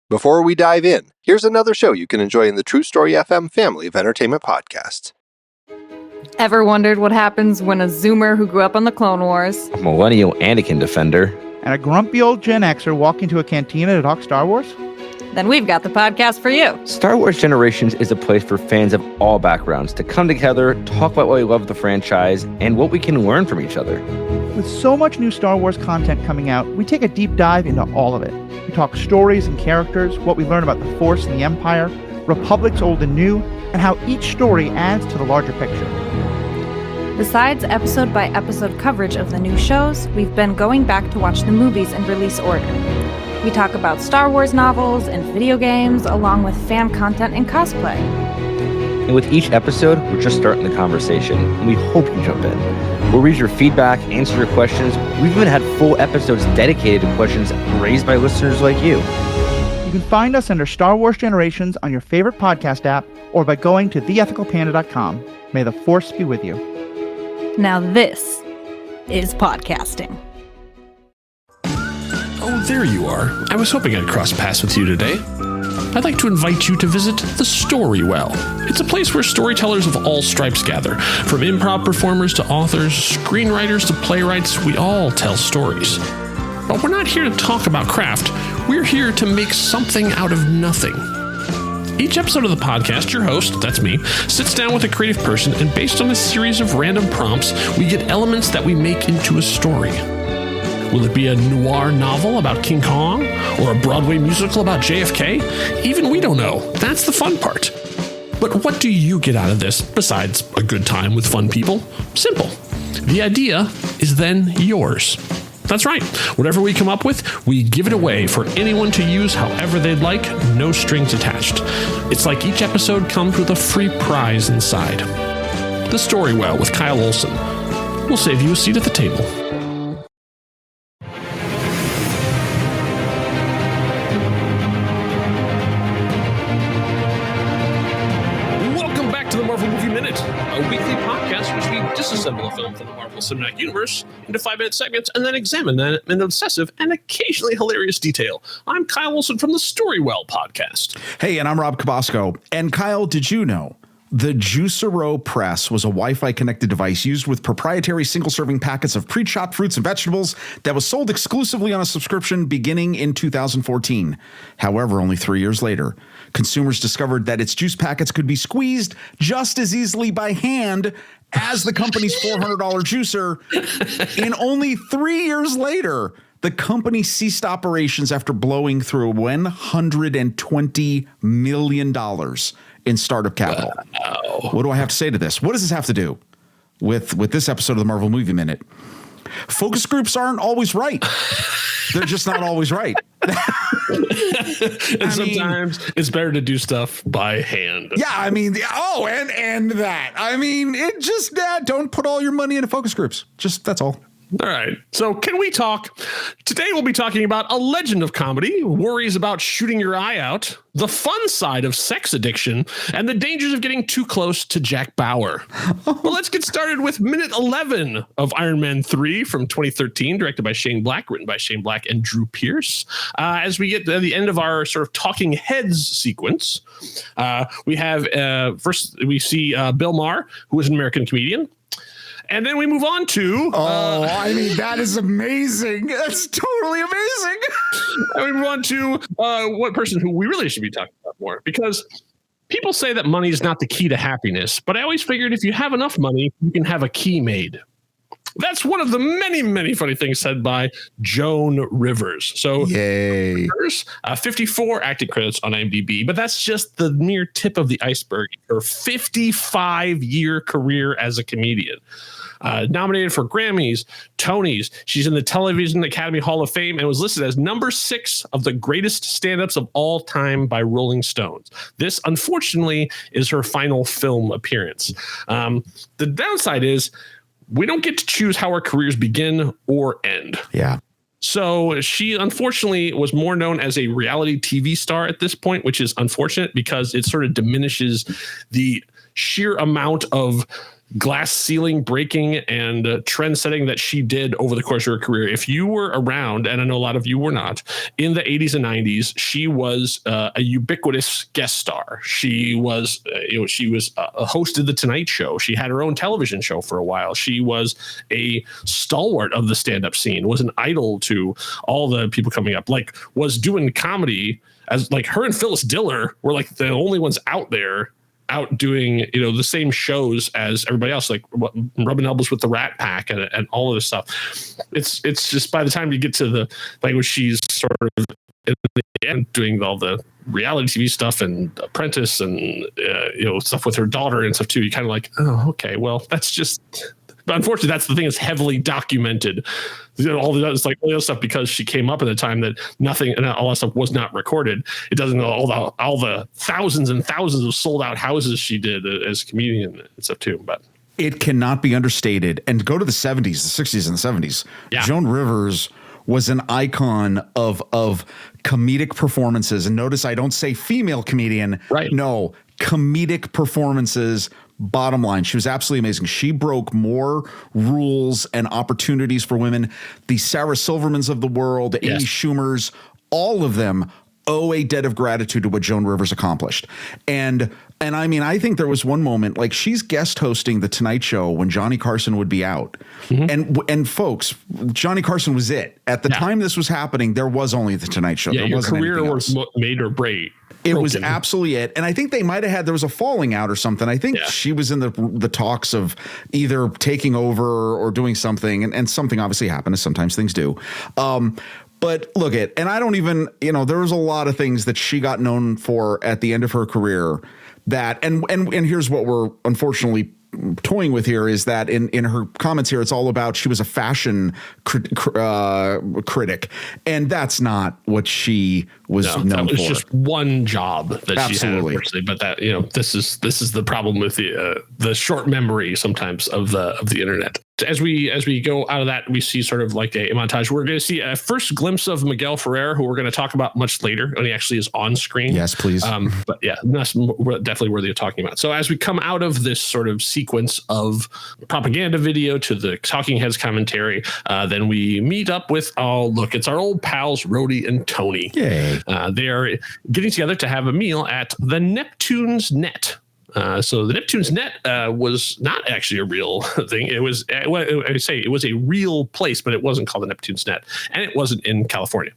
Before we dive in, here's another show you can enjoy in the True Story FM family of entertainment podcasts. Ever wondered what happens when a Zoomer who grew up on the Clone Wars, a millennial Anakin defender, and a grumpy old Gen Xer walk into a cantina to talk Star Wars? Then we've got the podcast for you. Star Wars Generations is a place for fans of all backgrounds to come together, talk about why we love the franchise, and what we can learn from each other. With so much new Star Wars content coming out, we take a deep dive into all of it. We talk stories and characters, what we learn about the Force and the Empire, Republics old and new, and how each story adds to the larger picture. Besides episode-by-episode coverage of the new shows, we've been going back to watch the movies in release order. We talk about Star Wars novels and video games, along with fan content and cosplay. And with each episode, we're just starting the conversation, and we hope you jump in. We'll read your feedback, answer your questions. We've even had full episodes dedicated to questions raised by listeners like you. You can find us under Star Wars Generations on your favorite podcast app, or by going to theethicalpanda.com. May the Force be with you. Now this is podcasting. Oh, there you are. I was hoping I'd cross paths with you today. I'd like to invite you to visit the Storywell. It's a place where storytellers of all stripes gather. From improv performers to authors, screenwriters to playwrights, we all tell stories. But we're not here to talk about craft. We're here to make something out of nothing. Each episode of the podcast, your host, that's me, sits down with a creative person, and based on a series of random prompts, we get elements that we make into a story. Will it be a noir novel about King Kong? Or a Broadway musical about JFK? Even we don't know. That's the fun part. But what do you get out of this, besides a good time with fun people? Simple. The idea is then yours. That's right. Whatever we come up with, we give it away for anyone to use however they'd like, no strings attached. It's like each episode comes with a free prize inside. The Storywell with Kyle Olson. We'll save you a seat at the table. A weekly podcast which we disassemble a film from the Marvel Cinematic Universe into 5-minute segments and then examine them in obsessive and occasionally hilarious detail. I'm Kyle Wilson from the Storywell podcast. Hey, and I'm Rob Cabasco. And Kyle, did you know the Juicero Press was a Wi-Fi connected device used with proprietary single-serving packets of pre-chopped fruits and vegetables that was sold exclusively on a subscription beginning in 2014. However, only 3 years later, consumers discovered that its juice packets could be squeezed just as easily by hand as the company's $400 juicer. And only 3 years later, the company ceased operations after blowing through $120 million in startup capital. Wow. What do I have to say to this? What does this have to do with this episode of the Marvel Movie Minute? Focus groups aren't always right. They're just not always right. And sometimes it's better to do stuff by hand. Yeah, I mean, and that. I mean, it just, don't put all your money into focus groups. Just, that's all. All right. So can we talk? Today we'll be talking about a legend of comedy, worries about shooting your eye out, the fun side of sex addiction, and the dangers of getting too close to Jack Bauer. Well, let's get started with minute 11 of Iron Man 3 from 2013, directed by Shane Black, written by Shane Black and Drew Pearce. As we get to the end of our sort of talking heads sequence, we have first we see Bill Maher, who is an American comedian. And then we move on to... I mean, that is amazing. That's totally amazing. And we move on to one person who we really should be talking about more. Because people say that money is not the key to happiness. But I always figured if you have enough money, you can have a key made. That's one of the many, many funny things said by Joan Rivers. So, yay. Rivers, 54 acting credits on IMDb, but that's just the mere tip of the iceberg. Her 55-year career as a comedian. Nominated for Grammys, Tonys. She's in the Television Academy Hall of Fame and was listed as number 6 of the greatest stand-ups of all time by Rolling Stones. This, unfortunately, is her final film appearance. The downside is we don't get to choose how our careers begin or end. Yeah. So she unfortunately was more known as a reality TV star at this point, which is unfortunate because it sort of diminishes the sheer amount of glass ceiling breaking and trend setting that she did over the course of her career. If you were around, and I know a lot of you were not, in the 80s and 90s, she was a ubiquitous guest star. She was, hosted The Tonight Show. She had her own television show for a while. She was a stalwart of the stand-up scene, was an idol to all the people coming up, like was doing comedy as like her and Phyllis Diller were like the only ones out there out doing, the same shows as everybody else, like rubbing elbows with the Rat Pack and all of this stuff. It's just by the time you get to the language, she's sort of in the end doing all the reality TV stuff and Apprentice and stuff with her daughter and stuff too. You kind of like, oh, okay, well, that's just. But unfortunately, that's the thing that's heavily documented. All the other stuff, because she came up at a time that nothing and all that stuff was not recorded. It doesn't know all the thousands and thousands of sold out houses she did as a comedian and stuff too. But it cannot be understated. And go to the 70s, the 60s, and the 70s. Yeah. Joan Rivers was an icon of comedic performances. And notice I don't say female comedian. Right. No, comedic performances. Bottom line, she was absolutely amazing. She broke more rules and opportunities for women. The Sarah Silvermans of the world, Amy Schumers, all of them owe a debt of gratitude to what Joan Rivers accomplished. And I mean, I think there was one moment, like she's guest hosting The Tonight Show when Johnny Carson would be out. Mm-hmm. And folks, Johnny Carson was it. At the time this was happening, there was only The Tonight Show. Yeah, there your wasn't career was made or break. It was absolutely it. And I think they might have had, there was a falling out or something. I think she was in the talks of either taking over or doing something. And something obviously happened, as sometimes things do. But look and I don't even, there was a lot of things that she got known for at the end of her career that, and here's what we're unfortunately toying with here, is that in her comments here, it's all about she was a fashion critic, and that's not what she was known for. It was just one job that she had, unfortunately. But that this is the problem with the short memory sometimes of the internet. As we go out of that, we see sort of like a montage. We're going to see a first glimpse of Miguel Ferrer, who we're going to talk about much later when he actually is on screen. Yes, please. But yeah, that's definitely worthy of talking about. So as we come out of this sort of sequence of propaganda video to the Talking Heads commentary, then we meet up with, it's our old pals Rhodey and Tony. Yay. They are getting together to have a meal at the Neptune's Net. So the Neptune's Net was not actually a real thing. It was, it was a real place, but it wasn't called the Neptune's Net, and it wasn't in California.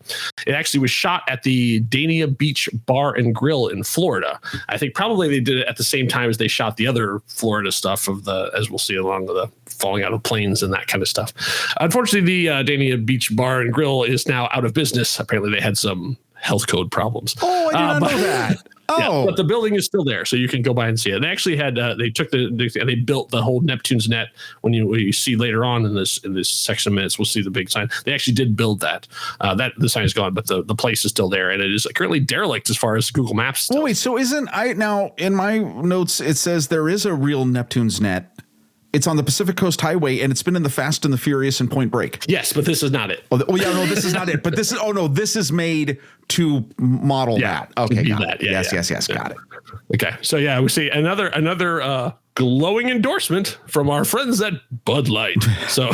It actually was shot at the Dania Beach Bar and Grill in Florida. I think probably they did it at the same time as they shot the other Florida stuff as we'll see along with the falling out of planes and that kind of stuff. Unfortunately, the Dania Beach Bar and Grill is now out of business. Apparently they had some health code problems. Oh, I did not know that. Yeah, but the building is still there, so you can go by and see it. They actually had they built the whole Neptune's Net. When you see later on in this section of minutes, we'll see the big sign. They actually did build that. That the sign is gone, but the place is still there, and it is currently derelict as far as Google Maps. Oh wait, so now in my notes it says there is a real Neptune's Net. It's on the Pacific Coast Highway, and it's been in the Fast and the Furious and Point Break. Yes, but this is not it. This is not it. But this is made to model that. Okay, got it. Yes, got it. Okay, so yeah, we see another glowing endorsement from our friends at Bud Light. So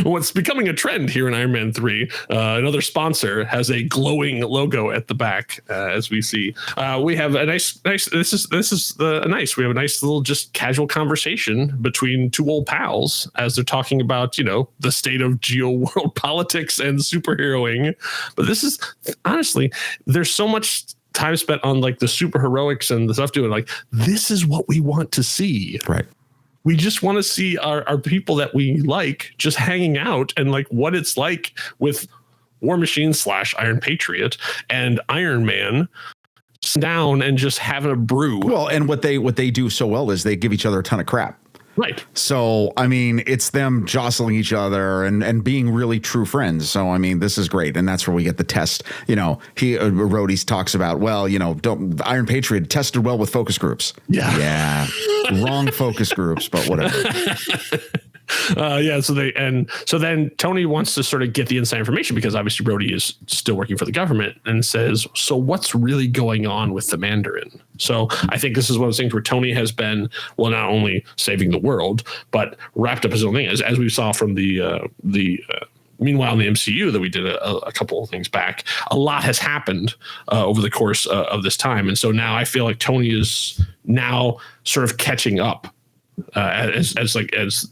what's becoming a trend here in Iron Man 3, another sponsor has a glowing logo at the back, as we see. We have a nice we have a nice little just casual conversation between two old pals as they're talking about, the state of geo world politics and superheroing. But this is honestly, there's so much time spent on like the superheroics and the stuff doing like, this is what we want to see. Right. We just want to see our people that we like just hanging out and like what it's like with War Machine / Iron Patriot and Iron Man down and just having a brew. Well, and what they do so well is they give each other a ton of crap. Right. So, I mean, it's them jostling each other and being really true friends. So, I mean, this is great. And that's where we get the test. Rhodey talks about, Iron Patriot tested well with focus groups. Yeah. Wrong focus groups, but whatever. So then Tony wants to sort of get the inside information because obviously Rhodey is still working for the government and says, so what's really going on with the Mandarin? So I think this is one of those things where Tony has been, well, not only saving the world, but wrapped up his own thing. As we saw from meanwhile, in the MCU that we did a couple of things back, a lot has happened over the course of this time. And so now I feel like Tony is now sort of catching up. As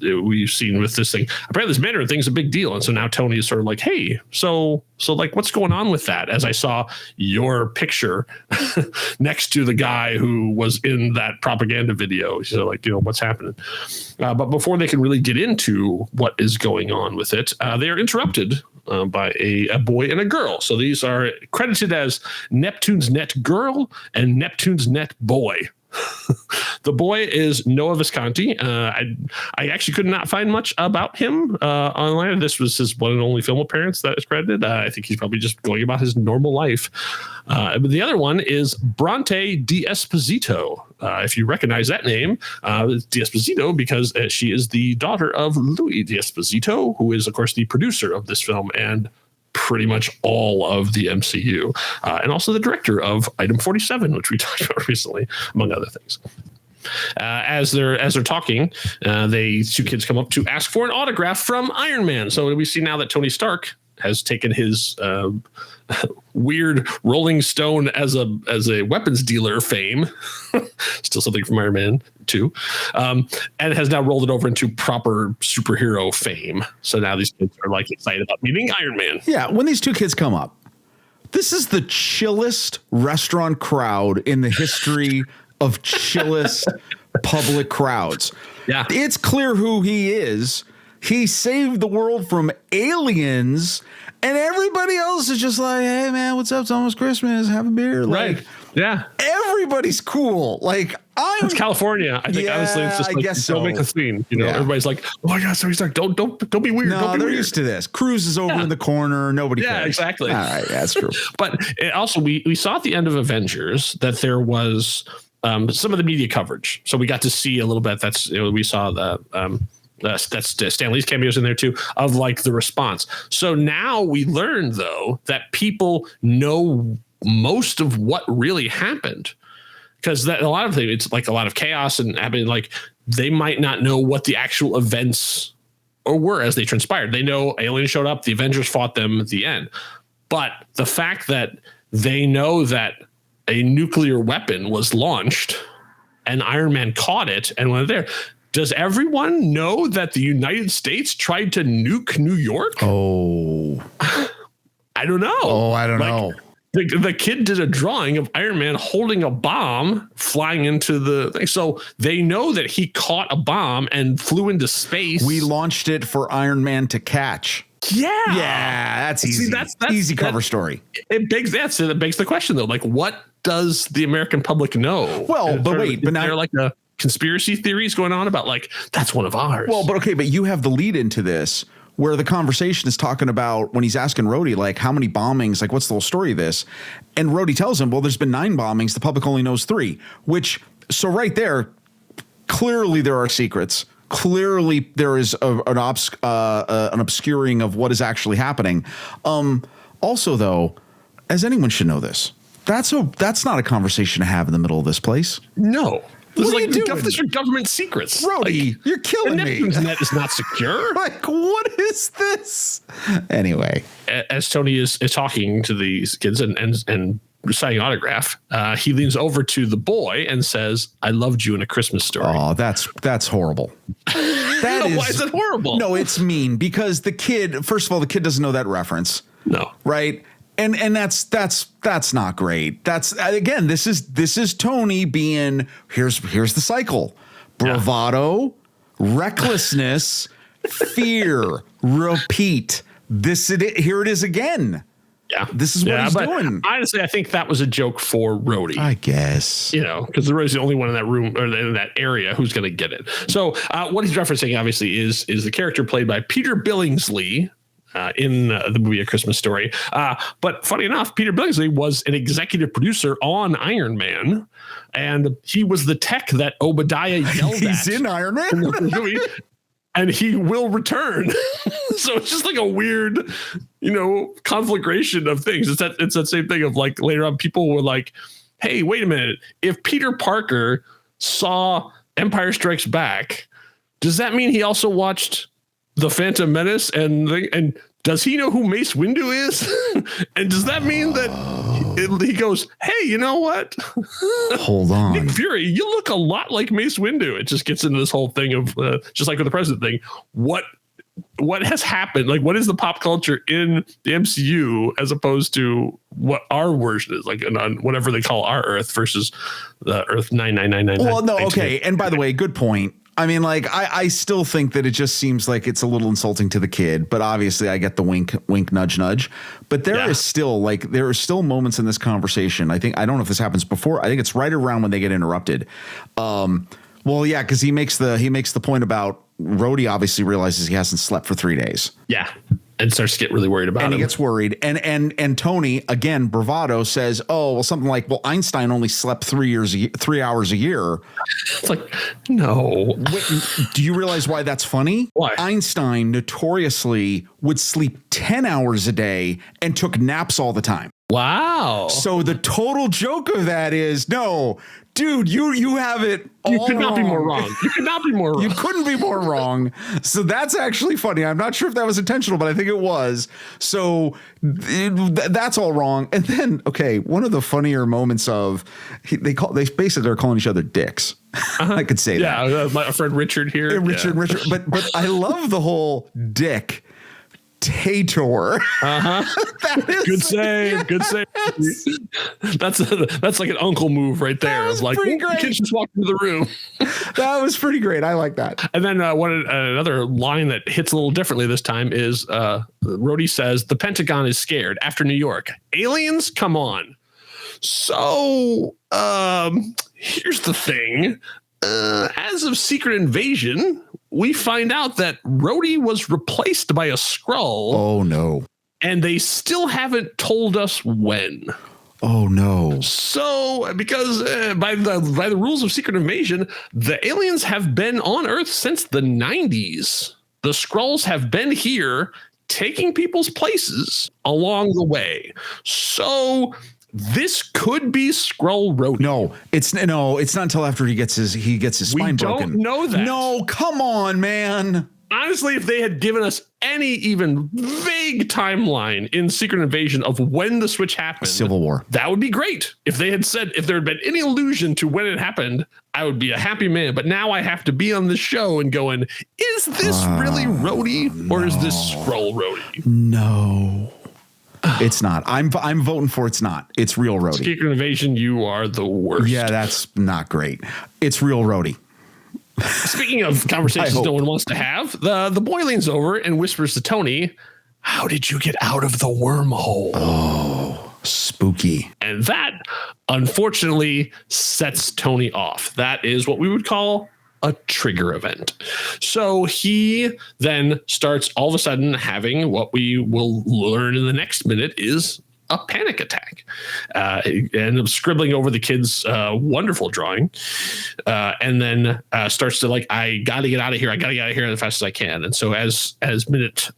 we've seen with this thing, apparently this Mandarin thing's a big deal, and so now Tony is sort of like, hey, so like, what's going on with that? As I saw your picture next to the guy who was in that propaganda video, so like, what's happening? But before they can really get into what is going on with it, they are interrupted by a boy and a girl. So these are credited as Neptune's Net Girl and Neptune's Net Boy. The boy is Noah Visconti. I actually could not find much about him online. This was his one and only film appearance that is credited. I think he's probably just going about his normal life. But the other one is Bronte D'Esposito. If you recognize that name, D'Esposito, because she is the daughter of Louis D'Esposito, who is, of course, the producer of this film and pretty much all of the MCU, and also the director of Item 47, which we talked about recently, among other things. As they're talking, two kids come up to ask for an autograph from Iron Man. So we see now that Tony Stark has taken his weird Rolling Stone as a weapons dealer fame, still something from Iron Man 2, and has now rolled it over into proper superhero fame. So now these kids are like excited about meeting Iron Man. Yeah, when these two kids come up, this is the chillest restaurant crowd in the history of chillest public crowds. Yeah, it's clear who he is. He saved the world from aliens, and everybody else is just like, hey, man, what's up? It's almost Christmas. Have a beer. Like, right. Yeah. Everybody's cool. Like, it's California. I think, honestly, it's just like, don't make a scene. Everybody's like, oh my God, sorry, don't be weird. No, don't be they're weird. used to this. Cruz is over in the corner. Nobody cares. Yeah, exactly. All right, that's true. But also, we saw at the end of Avengers that there was some of the media coverage. So we got to see a little bit. We saw the that's Stan Lee's cameos in there too, of like the response. So now we learned though that people know most of what really happened, because that a lot of things, it's like a lot of chaos and happening. Like they might not know what the actual events were as they transpired. They know aliens showed up, the Avengers fought them at the end, but the fact that they know that a nuclear weapon was launched and Iron Man caught it and went there. Does everyone know that the United States tried to nuke New York? Oh, I don't know. Oh, I don't know. The kid did a drawing of Iron Man holding a bomb flying into the thing. So they know that he caught a bomb and flew into space. We launched it for Iron Man to catch. Yeah. Yeah, that's easy. See, that's easy cover story. It begs the question though. Like, what does the American public know? Well, but wait, but now they're like a conspiracy theories going on about like, that's one of ours. Well, but you have the lead into this where the conversation is talking about when he's asking Rhodey, like, how many bombings, like, what's the whole story of this? And Rhodey tells him, well, there's been 9 bombings. The public only knows 3, so right there, clearly there are secrets. Clearly there is an obscuring of what is actually happening. Also, though, as anyone should know this, that's not a conversation to have in the middle of this place. No. What are you doing? These are government secrets. Rhodey, you're killing me. Neptune's net is not secure. Like, what is this? Anyway. As Tony is talking to these kids and signing autograph, he leans over to the boy and says, I loved you in A Christmas Story. Oh, that's horrible. Why is it horrible? No, it's mean because the kid, first of all, the kid doesn't know that reference. No. Right? And that's not great. That's again, this is Tony being here's the cycle. Bravado, recklessness, fear, repeat. Here it is again. Yeah. This is what he's doing. Honestly, I think that was a joke for Rhodey. I guess. Because Rhodey's the only one in that room or in that area who's going to get it. So what he's referencing, obviously, is the character played by Peter Billingsley in the movie A Christmas Story. But funny enough, Peter Billingsley was an executive producer on Iron Man, and he was the tech that Obadiah yelled at. He's in Iron Man? In the movie, and he will return. So it's just like a weird, conflagration of things. It's that same thing of like later on people were like, hey, wait a minute. If Peter Parker saw Empire Strikes Back, does that mean he also watched The Phantom Menace? And does he know who Mace Windu is? And does that mean that he goes, hey, you know what? Hold on. Nick Fury, you look a lot like Mace Windu. It just gets into this whole thing of just like with the president thing. What has happened? Like, what is the pop culture in the MCU as opposed to what our version is, like on whatever they call our Earth versus the Earth 99999? Well, no, okay. And by the way, good point. I mean, like, I still think that it just seems like it's a little insulting to the kid, but obviously I get the wink, wink, nudge, nudge. But there are still moments in this conversation. I don't know if this happens before. I think it's right around when they get interrupted. Well, yeah, because he makes the point about Rhodey obviously realizes he hasn't slept for 3 days. Yeah. And starts to get really worried about him. And he gets worried. And Tony, again, bravado, says, oh, well, something like, well, Einstein only slept 3 hours a year. It's like, no. Wait, do you realize why that's funny? Why? Einstein notoriously would sleep 10 hours a day and took naps all the time. Wow. So the total joke of that is, no, dude, you have it all You could not be wrong. more wrong. You could not be more wrong. You couldn't be more wrong. So that's actually funny. I'm not sure if that was intentional, but I think it was. So that's all wrong. And then, okay, one of the funnier moments of they basically are calling each other dicks. I could say that. Yeah, my friend Richard here. Richard. But I love the whole dick. Tator. That is Good save. Good save. That's like an uncle move right there. It's like, pretty the great. kids just walked into the room. That was pretty great. I like that. And then another line that hits a little differently this time is Rhodey says, the Pentagon is scared after New York. Aliens? Come on. So here's the thing. As of Secret Invasion, we find out that Rhodey was replaced by a Skrull. Oh, no. And they still haven't told us when. Oh, no. So, because by the rules of Secret Invasion, the aliens have been on Earth since the 90s. The Skrulls have been here taking people's places along the way. So this could be Skrull Rhodey. No, it's not until after he gets his spine broken. We don't know that. No, come on, man. Honestly, if they had given us any even vague timeline in Secret Invasion of when the switch happened, Civil War, that would be great. If they had said, if there had been any allusion to when it happened, I would be a happy man. But now I have to be on the show and going, is this really Rhodey or is this Skrull Rhodey? No. It's not. I'm voting for it's not. It's real Rhodey. Secret Invasion, you are the worst. Yeah, that's not great. It's real Rhodey. Speaking of conversations no one wants to have, the boy leans over and whispers to Tony, how did you get out of the wormhole? Oh, spooky. And that, unfortunately, sets Tony off. That is what we would call a trigger event. So he then starts all of a sudden having what we will learn in the next minute is a panic attack. And scribbling over the kid's wonderful drawing. And then starts to like, I got to get out of here. I got to get out of here as fast as I can. And so as minute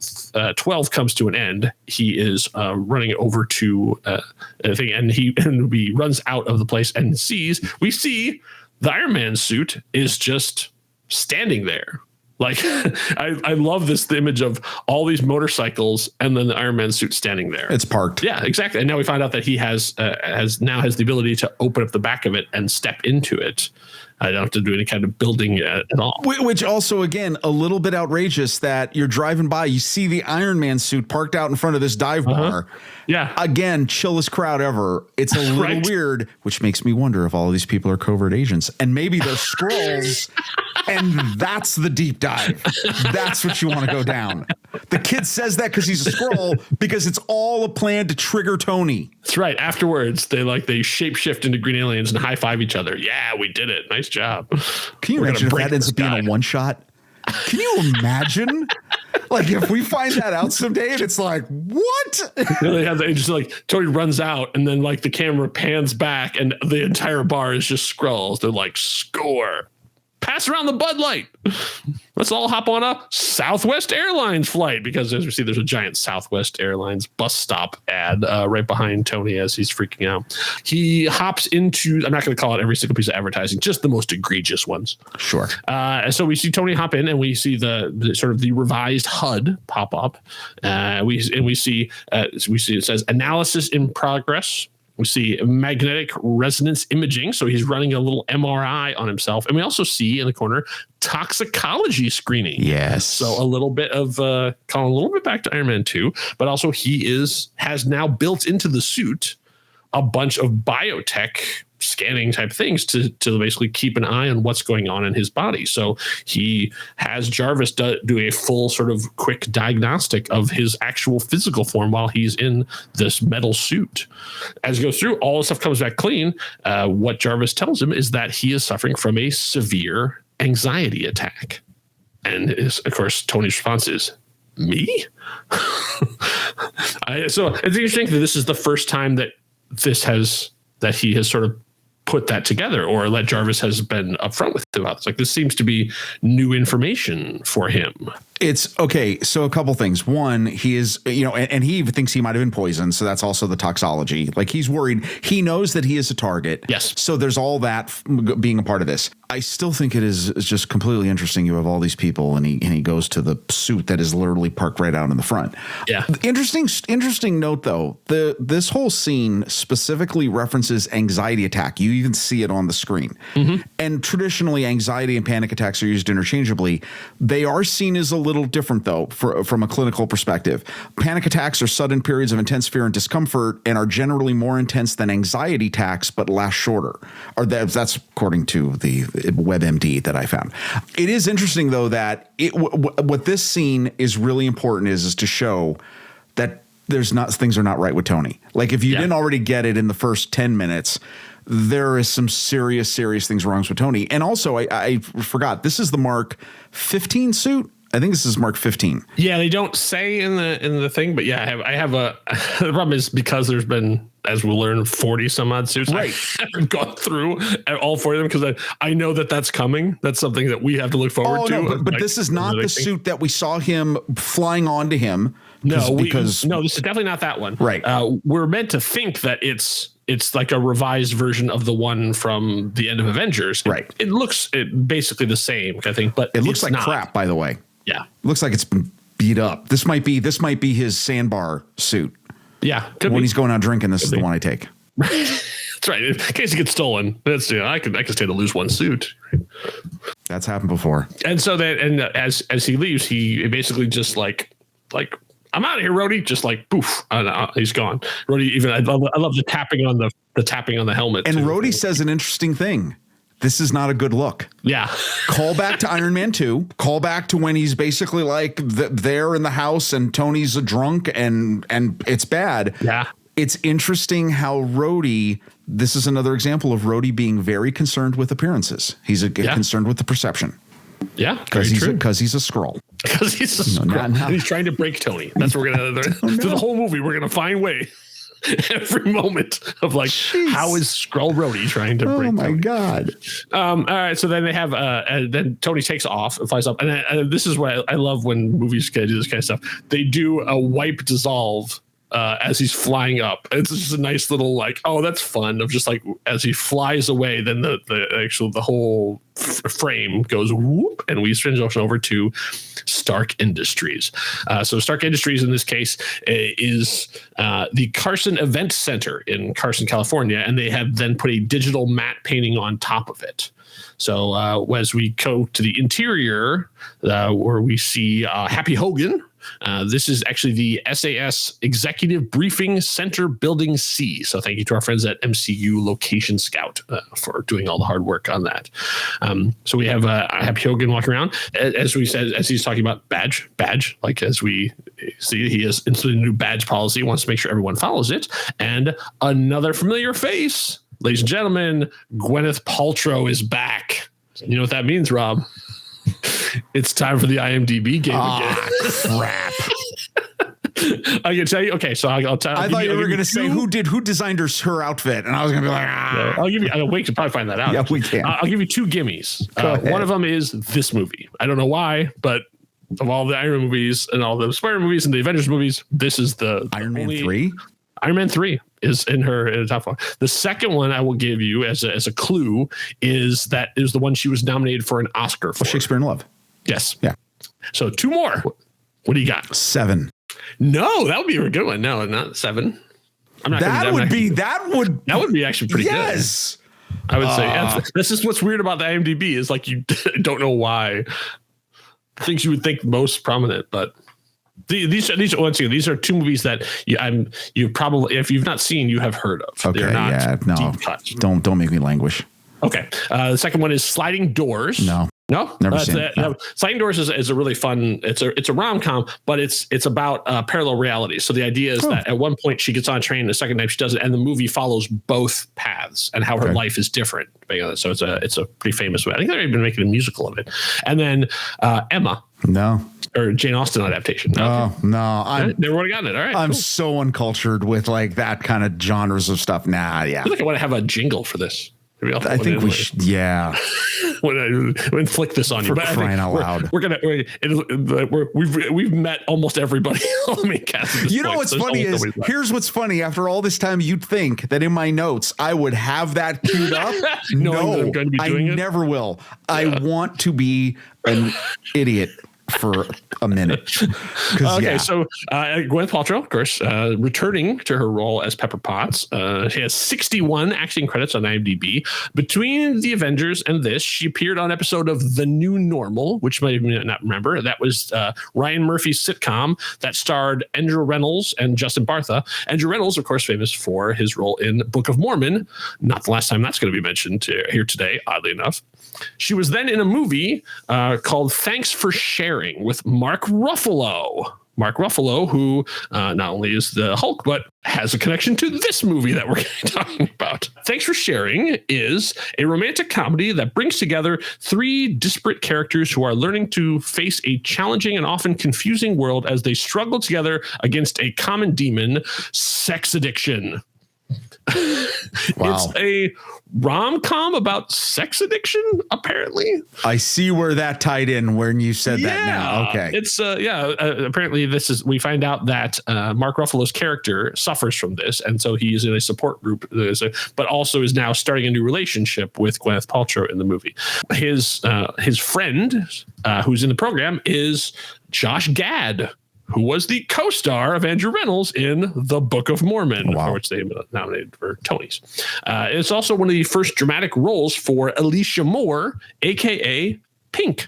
12 comes to an end, he is running over to a thing, and he runs out of the place and we see the Iron Man suit is just standing there. Like, I love this image of all these motorcycles and then the Iron Man suit standing there. It's parked. Yeah, exactly. And now we find out that he has the ability to open up the back of it and step into it. I don't have to do any kind of building at all. Which also, again, a little bit outrageous that you're driving by, you see the Iron Man suit parked out in front of this dive bar. Yeah. Again, chillest crowd ever. It's a little Right. weird, which makes me wonder if all of these people are covert agents. And maybe they're Skrulls, and that's the deep dive. That's what you want to go down. The kid says that because he's a Skrull, because it's all a plan to trigger Tony. That's right. Afterwards, they shapeshift into green aliens and high five each other. Yeah, we did it. Nice job. Can you imagine if that ends up being a one shot? Can you imagine? Like, if we find that out someday and it's like, what? They have just like Tony runs out and then like the camera pans back and the entire bar is just Skrulls. They're like, score. pass around the Bud Light. Let's all hop on a Southwest Airlines flight, because as we see, there's a giant Southwest Airlines bus stop ad right behind Tony as he's freaking out. He hops into, I'm not going to call it every single piece of advertising, just the most egregious ones. Sure. So we see Tony hop in, and we see the sort of the revised HUD pop up. We see it says analysis in progress. We see magnetic resonance imaging. So he's running a little MRI on himself. And we also see in the corner toxicology screening. Yes. So a little bit of calling a little bit back to Iron Man 2, but also has now built into the suit a bunch of biotech scanning type things to basically keep an eye on what's going on in his body. So he has Jarvis do a full sort of quick diagnostic of his actual physical form while he's in this metal suit. As he goes through, all the stuff comes back clean. What Jarvis tells him is that he is suffering from a severe anxiety attack. And of course, Tony's response is, me? So it's interesting that this is the first time that he has sort of put that together, or that Jarvis has been upfront with him about. It's like, this seems to be new information for him. It's okay. So a couple things. One, he is, and he even thinks he might have been poisoned. So that's also the toxology. Like, he's worried. He knows that he is a target. Yes. So there's all that being a part of this. I still think it is just completely interesting. You have all these people, and he goes to the suit that is literally parked right out in the front. Yeah. Interesting note though. This whole scene specifically references anxiety attack. You even see it on the screen. Mm-hmm. And traditionally, anxiety and panic attacks are used interchangeably. They are seen as a little different though, from a clinical perspective. Panic attacks are sudden periods of intense fear and discomfort, and are generally more intense than anxiety attacks, but last shorter. Or that's according to the WebMD that I found. It is interesting though that what this scene is really important is to show that things are not right with Tony. Like, if you didn't already get it in the first 10 minutes, there is some serious things wrong with Tony. And also, I forgot, this is the Mark 15 suit. I think this is Mark 15. Yeah, they don't say in the thing, but yeah, I have the problem is, because there's been, as we'll learn, 40 some odd suits. Right. I haven't gone through all 40 of them, because I know that's coming. That's something that we have to look forward to. No, but this is not the suit that we saw him flying onto him. No, this is definitely not that one. Right. We're meant to think that it's like a revised version of the one from the end of Avengers. Right. It looks basically the same, I think, but it looks like not. crap, by the way. Yeah. Looks like it's been beat up. This might be his sandbar suit. Yeah. When he's going out drinking, this is the one I take. That's right. In case it gets stolen, I could stand to lose one suit. That's happened before. And so as he leaves, he basically just like I'm out of here, Rhodey. Just like poof, he's gone. Rhodey, even I love the tapping on the helmet. And too. Rhodey says an interesting thing. This is not a good look. Yeah. Call back to Iron Man 2. Call back to when he's basically like there in the house and Tony's a drunk and it's bad. Yeah. It's interesting how Rhodey, this is another example of Rhodey being very concerned with appearances. He's concerned with the perception. Yeah. Because he's a Skrull. Because he's a Skrull. And he's trying to break Tony. That's what we're going to do. Through the whole movie, we're going to find way. Every moment of like, Jeez. How is Skrull Rhodey trying to break? Oh my Tony? God! All right, so then they have, then Tony takes off and flies up, and this is what I love when movies do this kind of stuff. They do a wipe dissolve as he's flying up. It's just a nice little like, oh, that's fun. Of just like as he flies away, then the whole frame goes whoop, and we transition over to Stark Industries. So Stark Industries in this case is the Carson Event Center in Carson, California, and they have then put a digital matte painting on top of it. So as we go to the interior, where we see Happy Hogan. This is actually the SAS Executive Briefing Center Building C. So thank you to our friends at MCU Location Scout for doing all the hard work on that. So we have Happy Hogan walking around. As we said, as he's talking about badge, like as we see, he has instituted a new badge policy, wants to make sure everyone follows it. And another familiar face, ladies and gentlemen, Gwyneth Paltrow is back. You know what that means, Rob? It's time for the IMDb game again. Crap. I can tell you. Okay, so I'll tell. I thought you were going to say who designed her outfit, and I was going to be like, I'll give you. We can probably find that out. Yeah, we can. I'll give you 2 gimmies. Go One of them is this movie. I don't know why, but of all the Iron Man movies and all the Spider-Man movies and the Avengers movies, this is the Iron Man 3. Iron Man 3 is in the top one. The second one I will give you as a clue is that is the one she was nominated for an Oscar for. Shakespeare in Love. Yes. Yeah. So 2 more. What do you got? 7. No, that would be a good one. No, not 7. That would be actually pretty good. Yes. I would say this is what's weird about the IMDb is like you don't know why things you would think most prominent, but these once again, these are 2 movies that you probably, if you've not seen, you have heard of. Okay, they're not deep cuts. Don't make me languish. Okay, the second one is Sliding Doors. No, never seen it. No. Sliding Doors is a really fun. It's a rom-com, but it's about parallel reality. So the idea is that at one point she gets on a train, the second time she does it, and the movie follows both paths and how her life is different. So it's a pretty famous one. I think they've even making a musical of it. And then Emma. No. Or Jane Austen adaptation. No. Never would have gotten it. All right. I'm so uncultured with like that kind of genres of stuff. Nah, yeah. I feel like I want to have a jingle for this. I think we should. Yeah. when flick this on you, but crying out loud. We've met almost everybody on the main cast. You know what's funny is here's what's funny. After all this time, you'd think that in my notes I would have that queued up. No, I'm going to be doing it. Never will. Yeah. I want to be an idiot for a minute. So Gwyneth Paltrow, of course, returning to her role as Pepper Potts. She has 61 acting credits on IMDb. Between the Avengers and this, she appeared on an episode of The New Normal, which you may not remember. That was Ryan Murphy's sitcom that starred Andrew Reynolds and Justin Bartha. Andrew Reynolds, of course, famous for his role in Book of Mormon. Not the last time that's going to be mentioned here today, oddly enough. She was then in a movie called Thanks for Sharing with Mark Ruffalo. Mark Ruffalo, who not only is the Hulk, but has a connection to this movie that we're talking about. Thanks for Sharing is a romantic comedy that brings together 3 disparate characters who are learning to face a challenging and often confusing world as they struggle together against a common demon, sex addiction. Wow. It's a rom-com about sex addiction, apparently. I see where that tied in when you said that now. Okay. It's apparently we find out that Mark Ruffalo's character suffers from this, and so he is in a support group, but also is now starting a new relationship with Gwyneth Paltrow in the movie. His friend, who's in the program, is Josh Gad, who was the co-star of Andrew Reynolds in The Book of Mormon, for which they nominated for Tonys. It's also one of the first dramatic roles for Alicia Moore, a.k.a. Pink.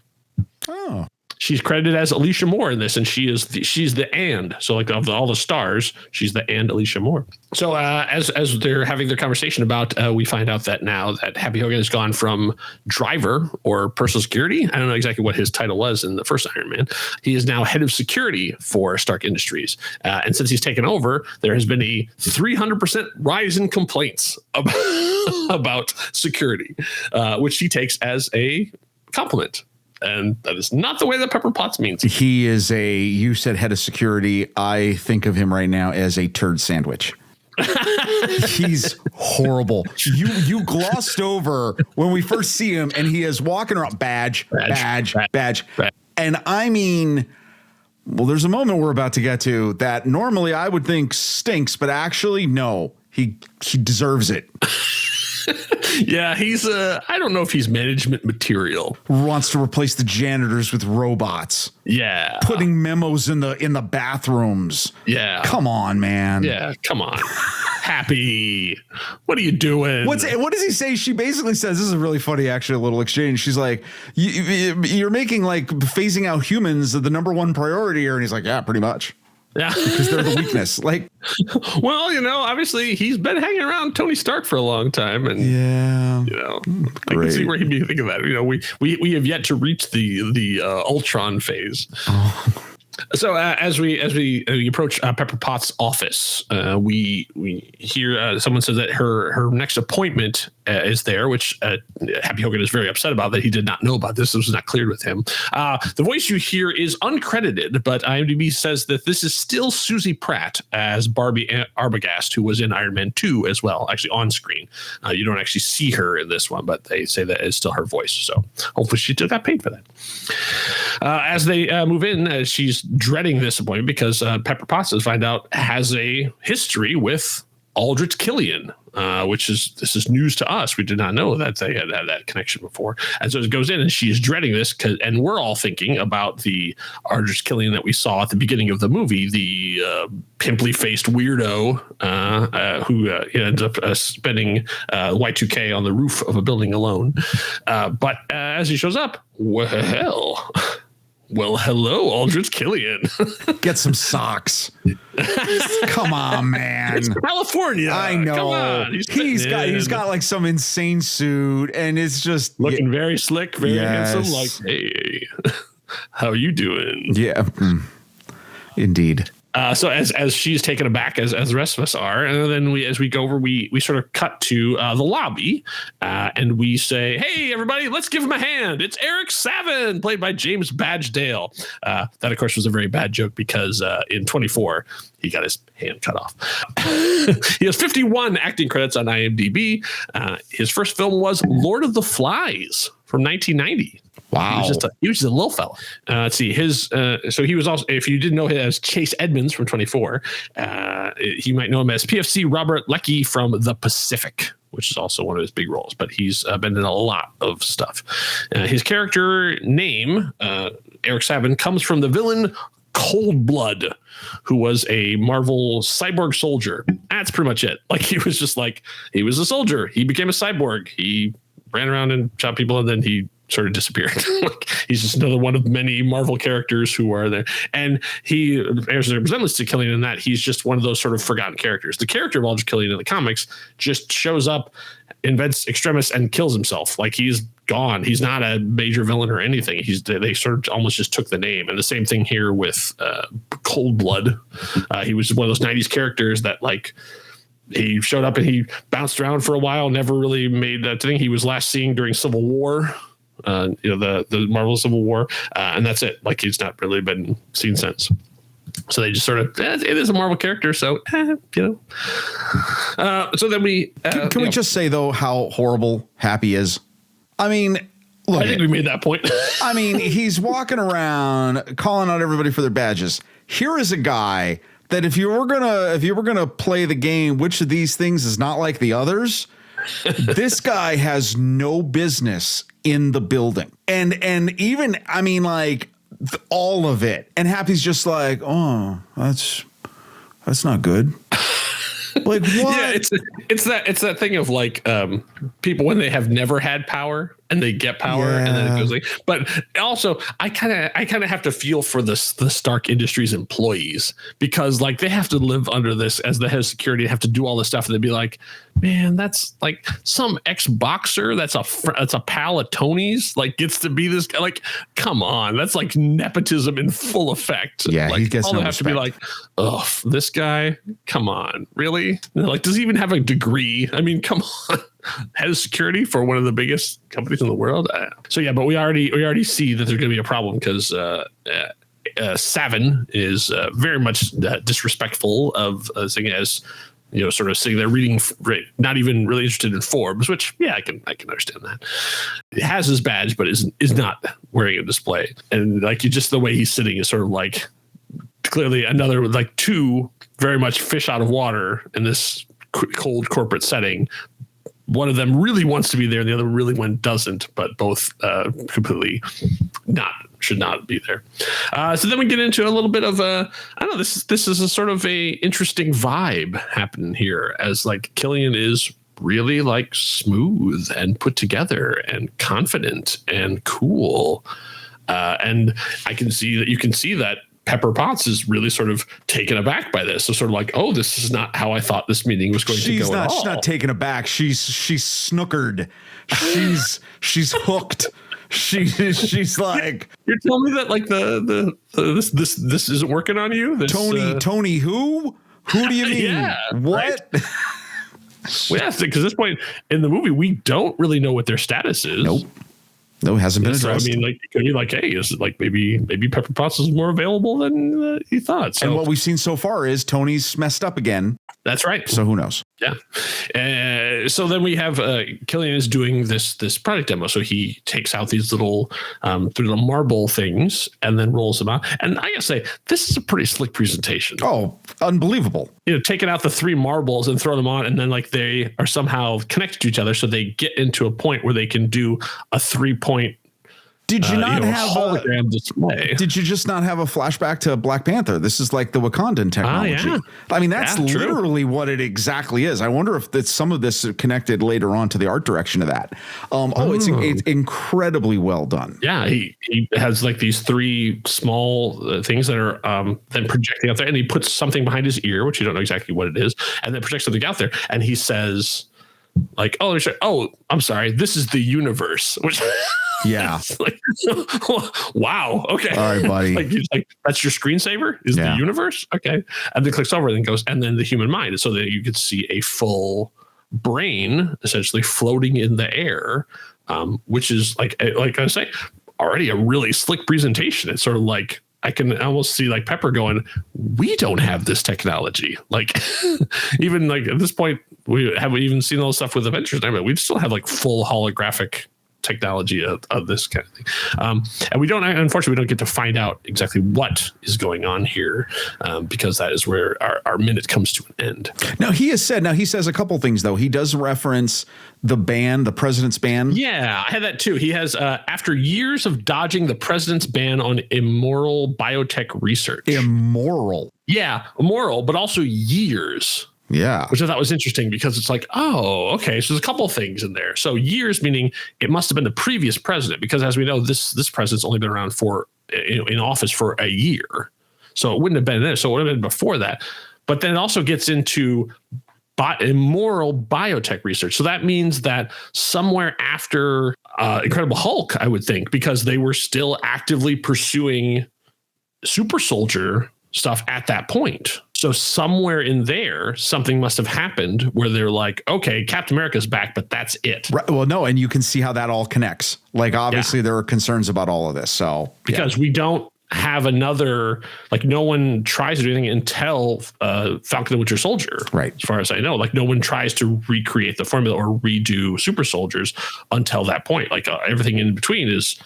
Oh. She's credited as Alicia Moore in this, and she's the and. So like of all the stars, she's the and Alicia Moore. So as they're having their conversation about, we find out that now that Happy Hogan has gone from driver or personal security. I don't know exactly what his title was in the first Iron Man. He is now head of security for Stark Industries. And since he's taken over, there has been a 300% rise in complaints about security, which he takes as a compliment. And that is not the way that Pepper Potts means. He is you said head of security. I think of him right now as a turd sandwich. He's horrible. You glossed over when we first see him and he is walking around badge. And I mean, well, there's a moment we're about to get to that normally I would think stinks, but actually, no, he deserves it. Yeah, he's I don't know if he's management material. Wants to replace the janitors with robots. Yeah. Putting memos in the bathrooms. Yeah. Come on, man. Yeah, come on. Happy. What are you doing? What does he say? She basically says, this is a really funny, actually, a little exchange. She's like, you're making like phasing out humans the number one priority here. And he's like, yeah, pretty much. Yeah. Because they're the weakness. Like, well, obviously he's been hanging around Tony Stark for a long time. And, I can see where he'd be thinking that. We have yet to reach the Ultron phase. So as we approach Pepper Potts' office, we hear someone says that her next appointment is there, which Happy Hogan is very upset about that he did not know about this. This was not cleared with him. The voice you hear is uncredited, but IMDb says that this is still Susie Pratt as Barbie Arbogast, who was in Iron Man 2 as well, actually on screen. You don't actually see her in this one, but they say that it's still her voice. So hopefully she still got paid for that. As they move in, she's dreading this appointment because Pepper Potts, find out, has a history with Aldrich Killian, this is news to us. We did not know that they had that connection before. And so it goes in and she is dreading this, and we're all thinking about the Aldrich Killian that we saw at the beginning of the movie, the pimply faced weirdo who ends up spending Y2K on the roof of a building alone. But as he shows up, well, hello, Aldrich Killian. Get some socks. Come on, man. It's California. I know. Come on. He's got like some insane suit, and it's just looking very slick, very handsome. Like, hey, how you doing? Yeah, indeed. So as she's taken aback, as the rest of us are, and then as we go over, we sort of cut to the lobby, and we say, "Hey, everybody, let's give him a hand! It's Eric Savin, played by James Badge-Dale." That, of course, was a very bad joke because in 24 he got his hand cut off. He has 51 acting credits on IMDb. His first film was Lord of the Flies from 1990. Wow. He was just a little fella. Let's see. So he was also, if you didn't know him as Chase Edmonds from 24, you might know him as PFC Robert Leckie from The Pacific, which is also one of his big roles, but he's been in a lot of stuff. His character name, Eric Savin, comes from the villain Cold Blood, who was a Marvel cyborg soldier. That's pretty much it. Like, he was just like, he was a soldier. He became a cyborg. He ran around and shot people, and then he sort of disappeared. Like, he's just another one of many Marvel characters who are there. And he as a resemblance to Killian in that he's just one of those sort of forgotten characters. The character of Aldrich Killian in the comics just shows up, invents extremis, and kills himself. Like, he's gone. He's not a major villain or anything. They sort of almost just took the name. And the same thing here with Cold Blood. He was one of those 90s characters that, like, he showed up and he bounced around for a while, never really made that thing. He was last seen during Civil War, the Marvel Civil War, and that's it. Like, he's not really been seen since. So they just sort of, it is a Marvel character, so so then we can we just say though how horrible Happy is? I mean, look, I think we made that point. I mean, he's walking around calling out everybody for their badges. Here is a guy that if you were gonna play the game, which of these things is not like the others, this guy has no business in the building. And even, I mean, like, all of it. And Happy's just like, oh, that's not good. Like, what? Yeah, it's that thing of like people when they have never had power and they get power, and then it goes like. But also, I kind of have to feel for the Stark Industries employees, because like they have to live under this as the head of security, have to do all this stuff, and they'd be like, man, that's like some ex-boxer that's a pal of Tony's, like, gets to be this guy. Like, come on, that's like nepotism in full effect. Yeah, like, he gets all no they have respect. to be like, oh, this guy, come on, really? Like, does he even have a degree? I mean, come on. Head of security for one of the biggest companies in the world. So yeah, but we already see that there's going to be a problem because Savin is very much disrespectful of saying, as sort of sitting there reading, not even really interested in Forbes, which I can understand that. He has his badge, but is not wearing a display, and like just the way he's sitting is sort of like clearly another like two very much fish out of water in this cold corporate setting. One of them really wants to be there, and the other really one doesn't, but both completely should not be there. So then we get into a little bit of I don't know. This is a sort of a interesting vibe happening here, as like Killian is really like smooth and put together and confident and cool, and you can see that Pepper Potts is really sort of taken aback by this. So sort of like, oh, this is not how I thought this meeting was going to go at all. She's not taken aback. She's snookered. She's hooked She's like, You're telling me that like this isn't working on you? This, Tony, who do you mean? Yeah, what? Right? Well, yeah, because at this point in the movie, we don't really know what their status is. Nope. No, it hasn't been So, addressed. I mean, like, it could be like, hey, is it like maybe Pepper Potts is more available than you thought. So and what we've seen so far is Tony's messed up again. that's right. So who knows? Yeah. So then we have Killian is doing this product demo. So he takes out these little marble things and then rolls them out. And I gotta say, this is a pretty slick presentation. Oh, unbelievable. You know, taking out the 3 marbles and throwing them on, and then like they are somehow connected to each other, so they get into a point where they can do a 3-point. Did you not have hologram display? Did you just not have a flashback to Black Panther? This is like the Wakandan technology. Yeah. I mean, that's Yeah, true. literally what it exactly is. I wonder if some of this is connected later on to the art direction of that. It's incredibly well done. Yeah, he has like these 3 small things that are then projecting out there, and he puts something behind his ear, which you don't know exactly what it is, and then projects something out there, and he says, like, oh, I'm sorry, this is the universe, which. Yeah. Like, wow. Okay. All right, buddy. like that's your screensaver is the universe. Okay. And then clicks over and then goes, and then the human mind. So that you could see a full brain essentially floating in the air, which is like I say, already a really slick presentation. It's sort of like, I can almost see like Pepper going, we don't have this technology. Like even like at this point, we haven't even seen all the stuff with Avengers. I mean, we still have like full holographic technology of this kind of thing. And unfortunately, we don't get to find out exactly what is going on here because that is where our minute comes to an end. Now, he says a couple things, though. He does reference the ban, the president's ban. Yeah, I had that too. He has, after years of dodging the president's ban on immoral biotech research. Immoral. Yeah, immoral, but also years. Yeah. Which I thought was interesting because it's like, oh, okay. So there's a couple of things in there. So years, meaning it must have been the previous president, because as we know, this president's only been around in office for a year. So it wouldn't have been there. So it would have been before that. But then it also gets into immoral biotech research. So that means that somewhere after Incredible Hulk, I would think, because they were still actively pursuing super soldier stuff at that point. So somewhere in there, something must have happened where they're like, okay, Captain America's back, but that's it. Right. Well, no, and you can see how that all connects. Like, obviously, there are concerns about all of this. So because we don't have another, like, no one tries to do anything until Falcon and Winter Soldier. Right. As far as I know, like, no one tries to recreate the formula or redo super soldiers until that point. Like, everything in between is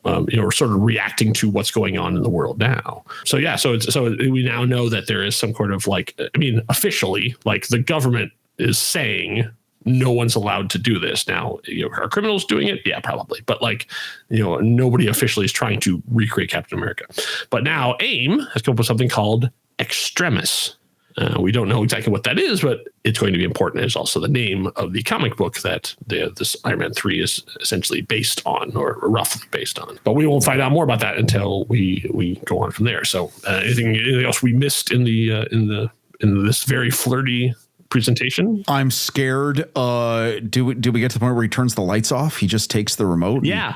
we're sort of reacting to what's going on in the world now. So yeah, so we now know that there is some sort of like, I mean, officially, like the government is saying no one's allowed to do this now. Are criminals doing it? Yeah, probably. But like, nobody officially is trying to recreate Captain America. But now AIM has come up with something called Extremis. We don't know exactly what that is, but it's going to be important. It's also the name of the comic book that this IM3 is essentially based on, or roughly based on. But we won't find out more about that until we go on from there. So, anything else we missed in this very flirty presentation? I'm scared. Do we get to the point where he turns the lights off? He just takes the remote. Yeah.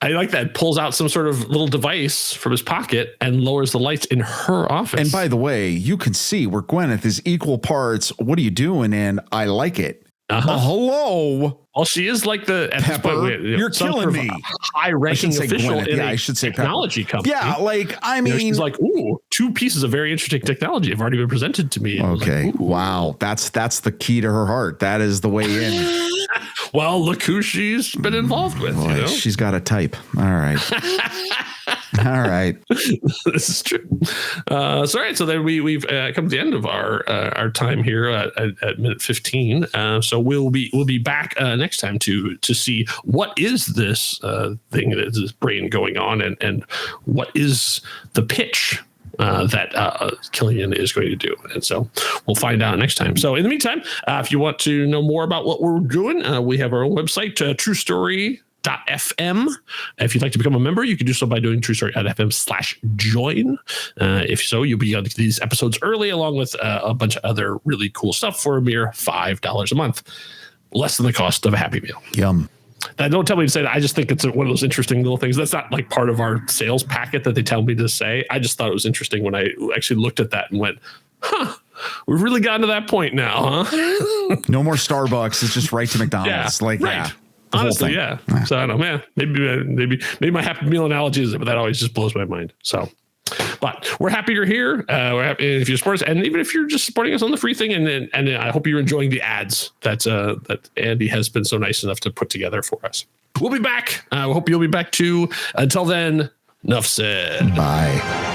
I like that. Pulls out some sort of little device from his pocket and lowers the lights in her office. And by the way, you can see where Gwyneth is equal parts. What are you doing? And I like it. Hello. Well, she is like the Pepper. You're killing me. High-ranking official Gwyneth. in I should say technology Pepper. company. Yeah, like I mean, she's like, ooh, 2 pieces of very interesting technology have already been presented to me. Okay, like, wow, that's the key to her heart. That is the way in. Well, look who she's been involved with. Boy, she's got a type. All right. All right. This is true. All right. So then we've come to the end of our time here at minute 15. So we'll be back next time to see what is this thing that is this brain going on, and what is the pitch that Killian is going to do. And so we'll find out next time. So in the meantime, if you want to know more about what we're doing, we have our own website, truestory.fm. If you'd like to become a member, you can do so by doing truestory.fm/join. If so, you'll be on these episodes early, along with a bunch of other really cool stuff for a mere $5 a month. Less than the cost of a Happy Meal. Yum. Don't tell me to say that. I just think it's one of those interesting little things. That's not like part of our sales packet that they tell me to say. I just thought it was interesting when I actually looked at that and went, huh, we've really gotten to that point now, huh? No more Starbucks. It's just right to McDonald's. Yeah, like, right. yeah. Honestly, yeah. So I don't know, man. Maybe my Happy Meal analogy is it, but that always just blows my mind. So, but we're happy you're here. We're happy if you support us, and even if you're just supporting us on the free thing. And I hope you're enjoying the ads that Andy has been so nice enough to put together for us. We'll be back. I hope you'll be back too. Until then, enough said. Bye.